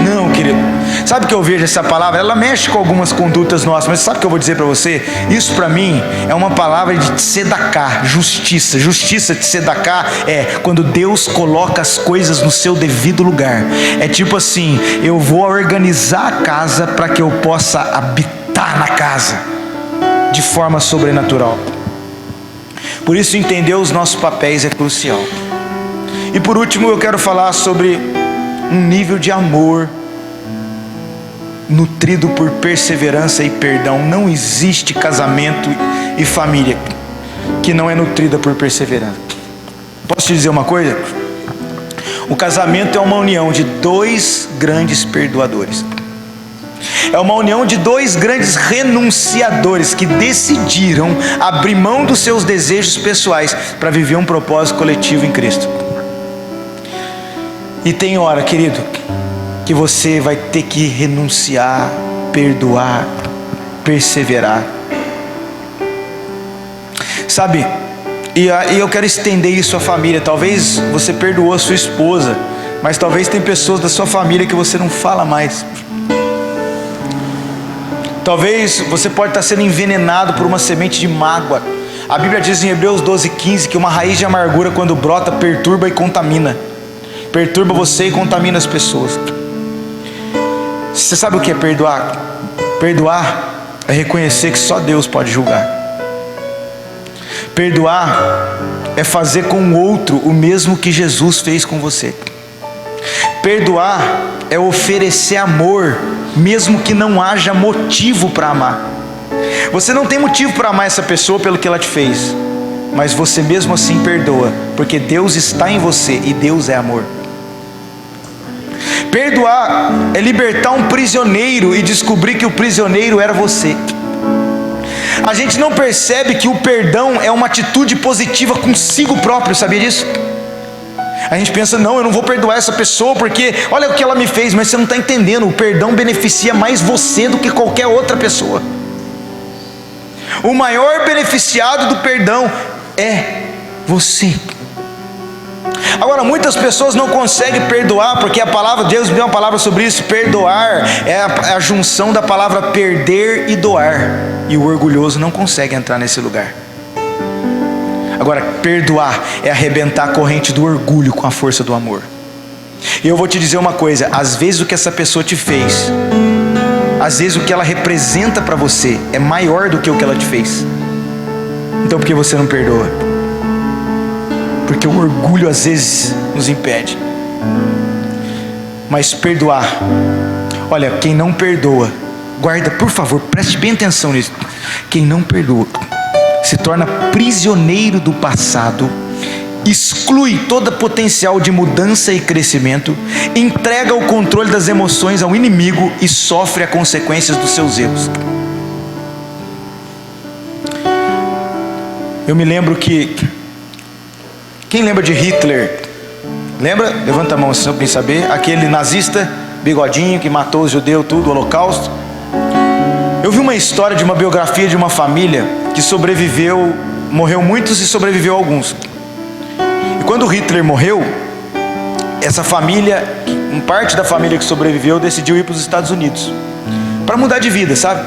Não, querido. Sabe que eu vejo essa palavra? Ela mexe com algumas condutas nossas, mas sabe o que eu vou dizer para você? Isso para mim é uma palavra de tzedaká, justiça. Justiça de tzedaká é quando Deus coloca as coisas no seu devido lugar. É tipo assim, eu vou organizar a casa para que eu possa habitar na casa de forma sobrenatural. Por isso entender os nossos papéis é crucial. E por último eu quero falar sobre um nível de amor nutrido por perseverança e perdão. Não existe casamento e família que não é nutrida por perseverança. Posso te dizer uma coisa? O casamento é uma união de dois grandes perdoadores. É uma união de dois grandes renunciadores que decidiram abrir mão dos seus desejos pessoais para viver um propósito coletivo em Cristo. E tem hora, querido, que você vai ter que renunciar, perdoar, perseverar. Sabe, e eu quero estender isso à família. Talvez você perdoou a sua esposa, mas talvez tem pessoas da sua família que você não fala mais. Talvez você pode estar sendo envenenado por uma semente de mágoa. A Bíblia diz em Hebreus 12:15 que uma raiz de amargura, quando brota, perturba e contamina. Perturba você e contamina as pessoas. Você sabe o que é perdoar? Perdoar é reconhecer que só Deus pode julgar. Perdoar é fazer com o outro o mesmo que Jesus fez com você. Perdoar é oferecer amor, mesmo que não haja motivo para amar. Você não tem motivo para amar essa pessoa pelo que ela te fez, mas você mesmo assim perdoa, porque Deus está em você e Deus é amor. Perdoar é libertar um prisioneiro e descobrir que o prisioneiro era você. A gente não percebe que o perdão é uma atitude positiva consigo próprio, sabia disso? A gente pensa, não, eu não vou perdoar essa pessoa porque olha o que ela me fez, mas você não está entendendo, o perdão beneficia mais você do que qualquer outra pessoa. O maior beneficiado do perdão é você. Agora, muitas pessoas não conseguem perdoar, porque a palavra, Deus me deu uma palavra sobre isso. Perdoar é a junção da palavra perder e doar, e o orgulhoso não consegue entrar nesse lugar. Agora, perdoar é arrebentar a corrente do orgulho com a força do amor. E eu vou te dizer uma coisa, às vezes o que essa pessoa te fez, às vezes o que ela representa para você é maior do que o que ela te fez. Então por que você não perdoa? Porque o orgulho às vezes nos impede. Mas perdoar, olha, quem não perdoa, guarda, por favor, preste bem atenção nisso. Quem não perdoa se torna prisioneiro do passado, exclui todo potencial de mudança e crescimento, entrega o controle das emoções ao inimigo e sofre as consequências dos seus erros. Eu me lembro que, quem lembra de Hitler? Lembra? Levanta a mão se não quer saber. Aquele nazista, bigodinho, que matou os judeus, tudo, o holocausto. Eu vi uma história de uma biografia de uma família que sobreviveu, morreu muitos e sobreviveu alguns. E quando Hitler morreu, essa família, parte da família que sobreviveu, decidiu ir para os Estados Unidos para mudar de vida, sabe?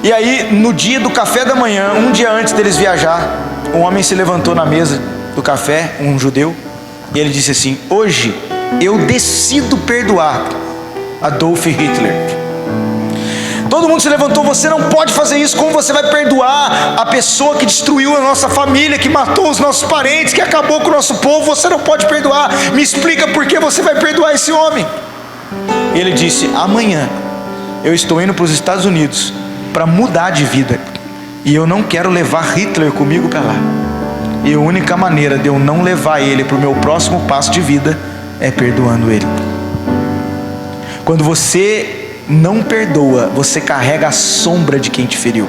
E aí, no dia do café da manhã, um dia antes deles viajar, um homem se levantou na mesa do café, um judeu, e ele disse assim: hoje eu decido perdoar Adolf Hitler. Todo mundo se levantou. Você não pode fazer isso. Como você vai perdoar a pessoa que destruiu a nossa família, que matou os nossos parentes, que acabou com o nosso povo? Você não pode perdoar. Me explica por que você vai perdoar esse homem. Ele disse: amanhã eu estou indo para os Estados Unidos para mudar de vida, e eu não quero levar Hitler comigo para lá. E a única maneira de eu não levar ele para o meu próximo passo de vida é perdoando ele. Quando você não perdoa, você carrega a sombra de quem te feriu.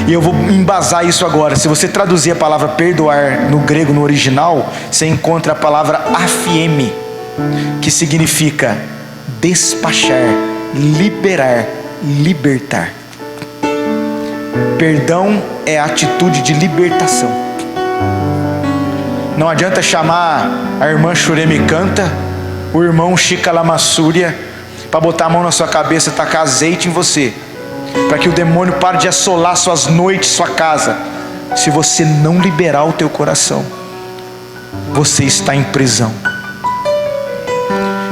E eu vou embasar isso agora. Se você traduzir a palavra perdoar no grego, no original, você encontra a palavra aphiemi, que significa despachar, liberar, libertar. Perdão é a atitude de libertação. Não adianta chamar a irmã Churemi Canta o irmão Chica Lamassúria para botar a mão na sua cabeça, tacar azeite em você, para que o demônio pare de assolar suas noites, sua casa. Se você não liberar o teu coração, você está em prisão.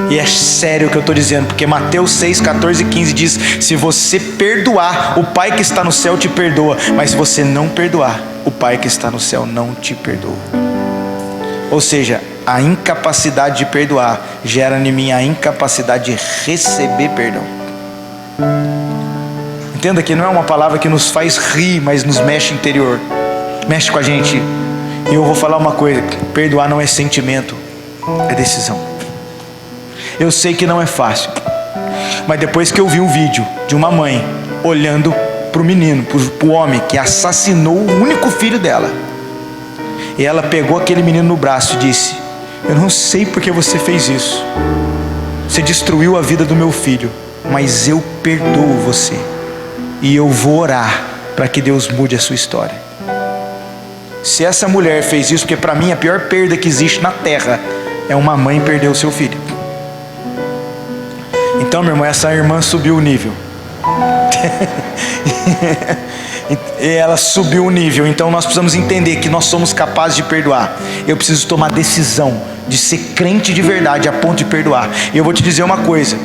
E é sério o que eu estou dizendo, porque Mateus 6, 14 e 15 diz: se você perdoar, o Pai que está no céu te perdoa, mas se você não perdoar, o Pai que está no céu não te perdoa. Ou seja, a incapacidade de perdoar gera em mim a incapacidade de receber perdão. Entenda que não é uma palavra que nos faz rir, mas nos mexe interior, mexe com a gente. E eu vou falar uma coisa: perdoar não é sentimento, é decisão. Eu sei que não é fácil, mas depois que eu vi um vídeo de uma mãe olhando para o menino, para o homem que assassinou o único filho dela, e ela pegou aquele menino no braço e disse: eu não sei porque você fez isso, você destruiu a vida do meu filho, mas eu perdoo você, e eu vou orar para que Deus mude a sua história. Se essa mulher fez isso, porque para mim a pior perda que existe na terra é uma mãe perder o seu filho. Então, meu irmão, essa irmã subiu o nível. E ela subiu o nível. Então nós precisamos entender que nós somos capazes de perdoar. Eu preciso tomar decisão de ser crente de verdade a ponto de perdoar. E eu vou te dizer uma coisa,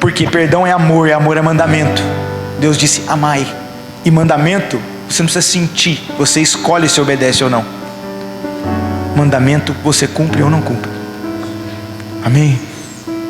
porque perdão é amor, e amor é mandamento. Deus disse: amai. E mandamento você não precisa sentir, você escolhe se obedece ou não. Mandamento você cumpre ou não cumpre. Amém?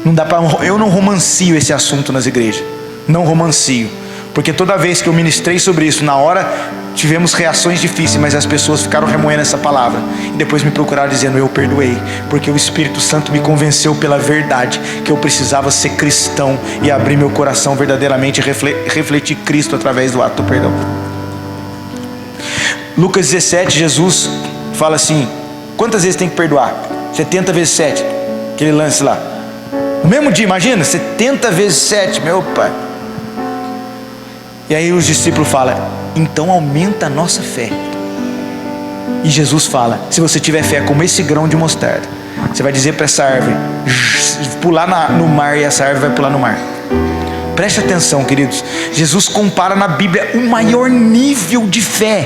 Não dá para, eu não romancio esse assunto nas igrejas, não romancio, porque toda vez que eu ministrei sobre isso, na hora tivemos reações difíceis, mas as pessoas ficaram remoendo essa palavra, e depois me procuraram dizendo: eu perdoei, porque o Espírito Santo me convenceu pela verdade, que eu precisava ser cristão, e abrir meu coração verdadeiramente, e refletir Cristo através do ato do perdão. Lucas 17, Jesus fala assim: quantas vezes tem que perdoar? 70 vezes 7, aquele lance lá. No mesmo dia, imagina, 70 vezes 7, meu pai. E aí os discípulos falam: então aumenta a nossa fé. E Jesus fala: se você tiver fé como esse grão de mostarda, você vai dizer para essa árvore pular no mar, e essa árvore vai pular no mar. Preste atenção, queridos. Jesus compara na Bíblia o maior nível de fé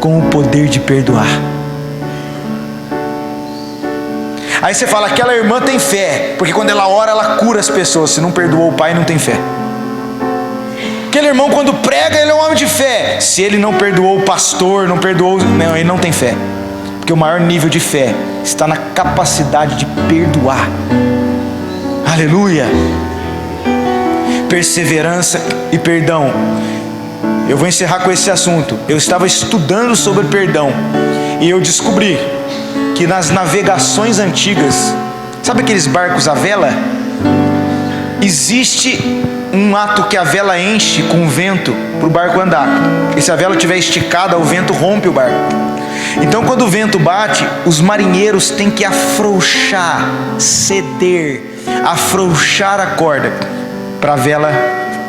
com o poder de perdoar. Aí você fala: aquela irmã tem fé, porque quando ela ora, ela cura as pessoas. Se não perdoou o pai, não tem fé. Aquele irmão, quando prega, ele é um homem de fé. Se ele não perdoou o pastor, não perdoou, não, ele não tem fé. Porque o maior nível de fé está na capacidade de perdoar. Aleluia. Perseverança e perdão. Eu vou encerrar com esse assunto. Eu estava estudando sobre perdão, e eu descobri que nas navegações antigas, sabe aqueles barcos à vela? Existe um ato que a vela enche com o vento para o barco andar. E se a vela estiver esticada, o vento rompe o barco. Então quando o vento bate, os marinheiros têm que afrouxar, ceder, afrouxar a corda, para a vela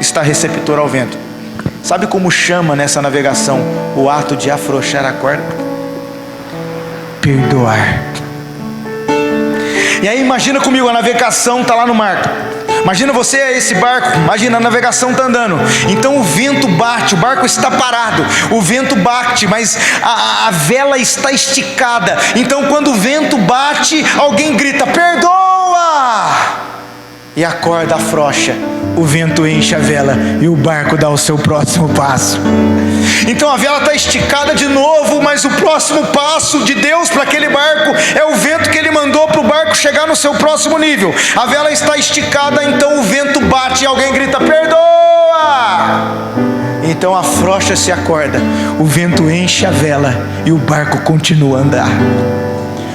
estar receptora ao vento. Sabe como chama nessa navegação o ato de afrouxar a corda? Perdoar. E aí imagina comigo, a navegação está lá no mar. Imagina você, esse barco, imagina a navegação está andando. Então o vento bate, o barco está parado, o vento bate, mas a vela está esticada. Então quando o vento bate, alguém grita: perdoa! E a corda afrouxa, o vento enche a vela e o barco dá o seu próximo passo. Então a vela está esticada de novo, mas o próximo passo de Deus para aquele barco é o vento que Ele mandou para o barco chegar no seu próximo nível. A vela está esticada, então o vento bate e alguém grita: perdoa! Então afrouxa-se a corda, o vento enche a vela e o barco continua a andar.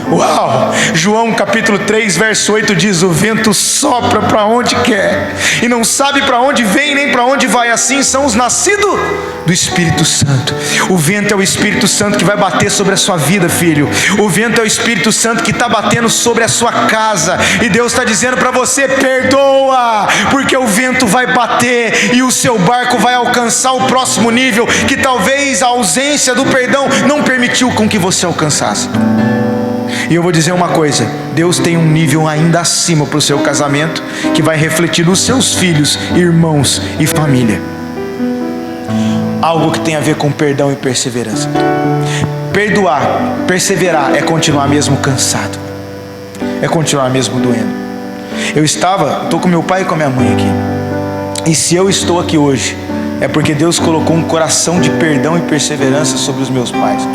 Uau! João capítulo 3 verso 8 diz: o vento sopra para onde quer e não sabe para onde vem nem para onde vai. Assim são os nascidos do Espírito Santo. O vento é o Espírito Santo que vai bater sobre a sua vida, filho. O vento é o Espírito Santo que está batendo sobre a sua casa. E Deus está dizendo para você: perdoa, porque o vento vai bater e o seu barco vai alcançar o próximo nível, que talvez a ausência do perdão não permitiu com que você alcançasse. E eu vou dizer uma coisa: Deus tem um nível ainda acima para o seu casamento, que vai refletir nos seus filhos, irmãos e família. Algo que tem a ver com perdão e perseverança. Perdoar, perseverar é continuar mesmo cansado, é continuar mesmo doendo. Estou com meu pai e com a minha mãe aqui, e se eu estou aqui hoje, é porque Deus colocou um coração de perdão e perseverança sobre os meus pais,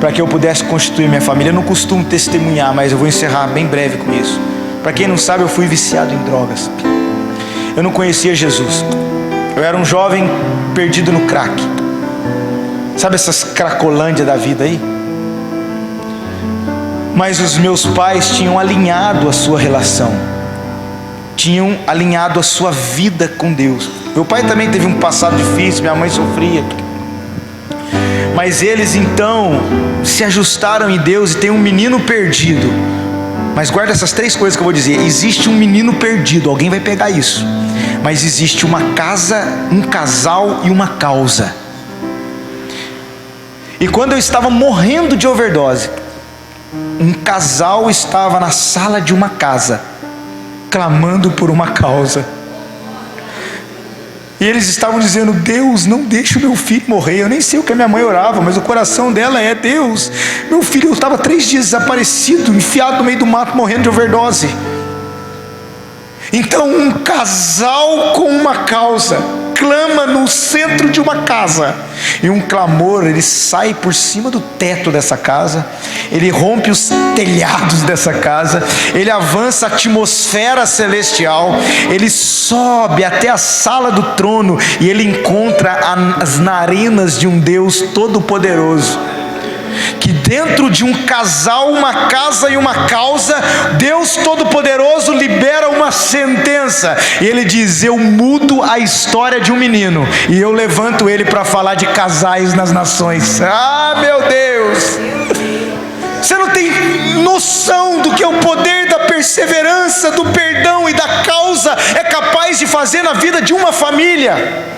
para que eu pudesse constituir minha família. Eu não costumo testemunhar, mas eu vou encerrar bem breve com isso. Para quem não sabe, eu fui viciado em drogas. Eu não conhecia Jesus. Eu era um jovem perdido no crack. Sabe essas cracolândia da vida aí? Mas os meus pais tinham alinhado a sua relação, tinham alinhado a sua vida com Deus. Meu pai também teve um passado difícil, minha mãe sofria, mas eles então se ajustaram em Deus, e tem um menino perdido. Mas guarda essas 3 coisas que eu vou dizer. Existe um menino perdido, alguém vai pegar isso. Mas existe uma casa, um casal e uma causa. E quando eu estava morrendo de overdose, um casal estava na sala de uma casa, clamando por uma causa. E eles estavam dizendo: Deus, não deixe o meu filho morrer. Eu nem sei o que a minha mãe orava, mas o coração dela é: Deus, meu filho estava 3 dias desaparecido, enfiado no meio do mato, morrendo de overdose. Então um casal com uma causa clama no centro de uma casa, e um clamor, ele sai por cima do teto dessa casa, ele rompe os telhados dessa casa, ele avança a atmosfera celestial, ele sobe até a sala do trono, e ele encontra as narinas de um Deus todo-poderoso, que dentro de um casal, uma casa e uma causa, Deus Todo-Poderoso libera uma sentença, e Ele diz: eu mudo a história de um menino, e eu levanto ele para falar de casais nas nações. Ah, meu Deus! Você não tem noção do que o poder da perseverança, do perdão e da causa é capaz de fazer na vida de uma família.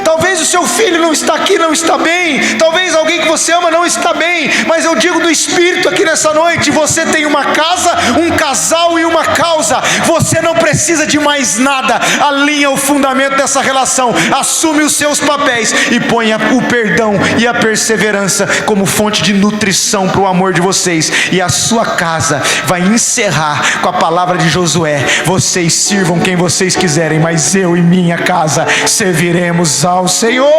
Talvez o seu filho não está aqui, não está bem. Talvez alguém que você ama não está bem. Mas eu digo do Espírito aqui nessa noite: você tem uma casa, um casal e uma causa. Você não precisa de mais nada. Alinha o fundamento dessa relação, assume os seus papéis e ponha o perdão e a perseverança como fonte de nutrição para o amor de vocês. E a sua casa vai encerrar com a palavra de Josué: vocês sirvam quem vocês quiserem, mas eu e minha casa serviremos ao Senhor.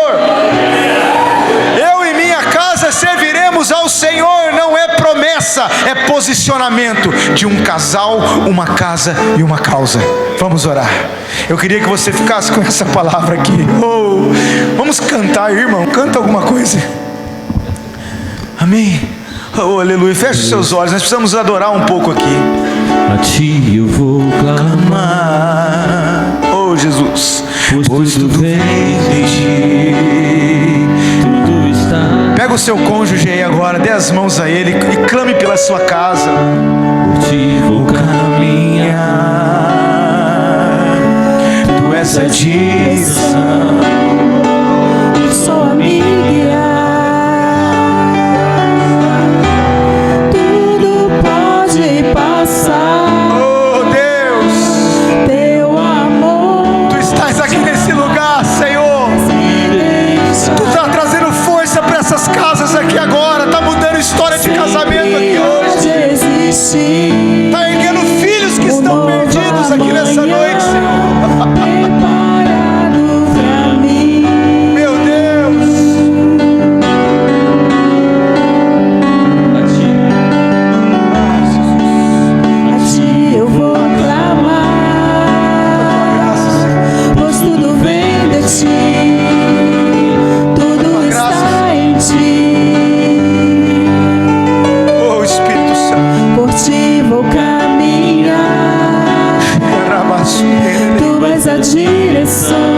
Eu e minha casa serviremos ao Senhor. Não é promessa, é posicionamento de um casal, uma casa e uma causa. Vamos orar. Eu queria que você ficasse com essa palavra aqui. Vamos cantar, irmão. Canta alguma coisa. Amém. Aleluia. Feche os seus olhos. Nós precisamos adorar um pouco aqui. A ti eu vou clamar, Jesus, pois tudo vem de ti, tudo está. Pega o seu cônjuge aí agora, dê as mãos a ele e clame pela sua casa. Por ti vou caminhar, tu és a direção, só a me guiar. Tudo pode passar. Aqui agora, está mudando história de casamento aqui hoje. Está erguendo filhos que estão perdidos aqui nessa noite, Senhor. Meu Deus. A ti eu vou clamar, pois tudo vem de ti. Vou caminhar, tu és a direção.